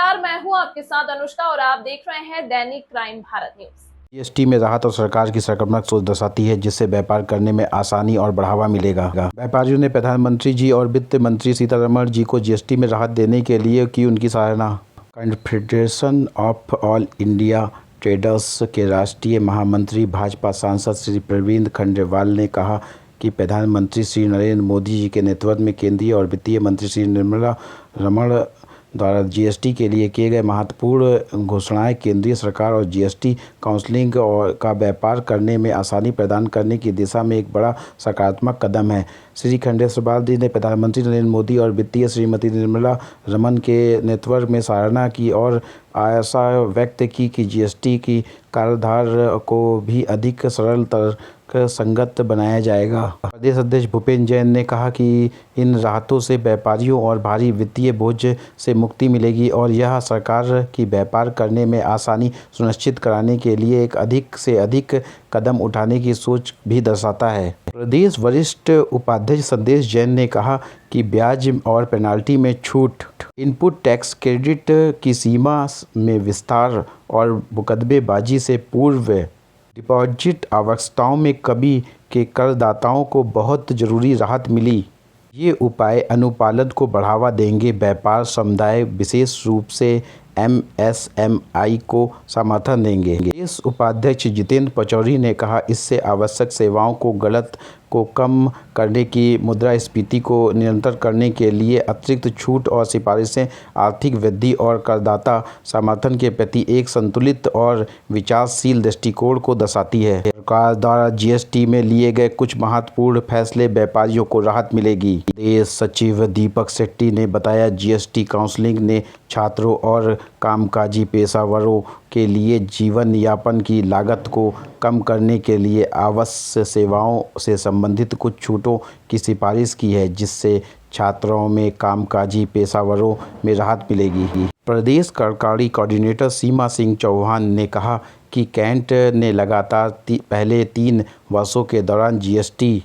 नमस्कार, मैं हूं आपके साथ अनुष्का और आप देख रहे हैं दैनिक क्राइम भारत न्यूज। जीएसटी में राहत और सरकार की सकारात्मक सोच दर्शाती है, जिससे व्यापार करने में आसानी और बढ़ावा मिलेगा। व्यापारियों ने प्रधानमंत्री जी और वित्त मंत्री सीतारमण जी को जीएसटी में राहत देने के लिए की उनकी सराहना। Confederation of all India traders के राष्ट्रीय महामंत्री भाजपा सांसद श्री प्रवीण खंडेलवाल ने कहा कि प्रधानमंत्री श्री नरेंद्र मोदी जी के नेतृत्व में केंद्रीय और वित्तीय मंत्री श्री निर्मला रमण द्वारा जीएसटी के लिए किए गए महत्वपूर्ण घोषणाएं केंद्रीय सरकार और जीएसटी काउंसिलिंग का व्यापार करने में आसानी प्रदान करने की दिशा में एक बड़ा सकारात्मक कदम है। श्री खंडेलवाल जी ने प्रधानमंत्री नरेंद्र मोदी और वित्तीय श्रीमती निर्मला रमण के नेतृत्व में सराहना की और आशा व्यक्त की कि जीएसटी की कार्यधारा को भी अधिक सरल संगत बनाया जाएगा। प्रदेश अध्यक्ष भूपेंद्र जैन ने कहा कि इन राहतों से व्यापारियों और भारी वित्तीय बोझ से मुक्ति मिलेगी और यह सरकार की व्यापार करने में आसानी सुनिश्चित कराने के लिए एक अधिक से अधिक कदम उठाने की सोच भी दर्शाता है। प्रदेश वरिष्ठ उपाध्यक्ष संदेश जैन ने कहा कि ब्याज और पेनाल्टी में छूट, इनपुट टैक्स क्रेडिट की सीमा में विस्तार और मुकदमेबाजी से पूर्व डिपॉजिट आवश्यकताओं में कमी के करदाताओं को बहुत ज़रूरी राहत मिली। ये उपाय अनुपालन को बढ़ावा देंगे। व्यापार समुदाय विशेष रूप से एमएसएमई को समर्थन देंगे। इस उपाध्यक्ष जितेंद्र पचौरी ने कहा, इससे आवश्यक सेवाओं को गलत को कम करने की मुद्रास्फीति को नियंत्रण करने के लिए अतिरिक्त छूट और सिफारिशें आर्थिक वृद्धि और करदाता समर्थन के प्रति एक संतुलित और विचारशील दृष्टिकोण को दर्शाती है। सरकार द्वारा जीएसटी में लिए गए कुछ महत्वपूर्ण फैसले व्यापारियों को राहत मिलेगी। विदेश सचिव दीपक सेट्टी ने बताया, जीएसटी काउंसिलिंग ने छात्रों और कामकाजी पेशेवरों के लिए जीवन यापन की लागत को कम करने के लिए आवश्यक सेवाओं से संबंधित कुछ छूटों की सिफारिश की है, जिससे छात्रों में कामकाजी पेशेवरों में राहत मिलेगी। प्रदेश कार्यकारिणी कोऑर्डिनेटर सीमा सिंह चौहान ने कहा कि कैंट ने लगातार पहले 3 वर्षों के दौरान जीएसटी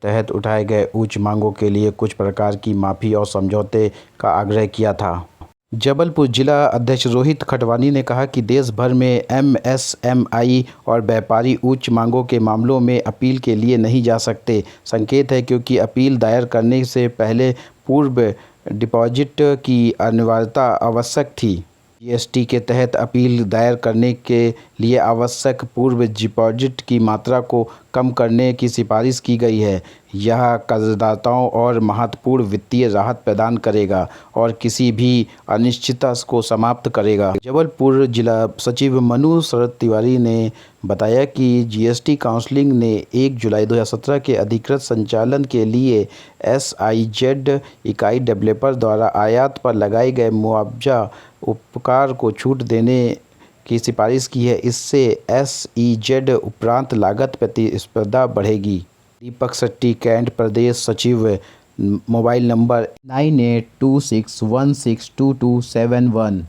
तहत उठाए गए उच्च मांगों के लिए कुछ प्रकार की माफ़ी और समझौते का आग्रह किया था। जबलपुर जिला अध्यक्ष रोहित खटवानी ने कहा कि देश भर में एमएसएमई और व्यापारी उच्च मांगों के मामलों में अपील के लिए नहीं जा सकते। संकेत है क्योंकि अपील दायर करने से पहले पूर्व डिपॉजिट की अनिवार्यता आवश्यक थी। जीएसटी के तहत अपील दायर करने के लिए आवश्यक पूर्व डिपॉजिट की मात्रा को कम करने की सिफारिश की गई है। यह करदाताओं और महत्वपूर्ण वित्तीय राहत प्रदान करेगा और किसी भी अनिश्चितता को समाप्त करेगा। जबलपुर जिला सचिव मनु शरद तिवारी ने बताया कि जीएसटी काउंसिलिंग ने 1 जुलाई 2017 के अधिकृत संचालन के लिए एसआईजेड इकाई डेवलपर द्वारा आयात पर लगाए गए मुआवजा उपकार को छूट देने की सिफारिश की है। इससे एसईजेड उपरांत लागत प्रतिस्पर्धा बढ़ेगी। दीपक शेट्टी कैंट प्रदेश सचिव, मोबाइल नंबर 9826162271।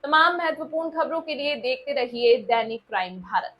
तमाम महत्वपूर्ण खबरों के लिए देखते रहिए दैनिक क्राइम भारत।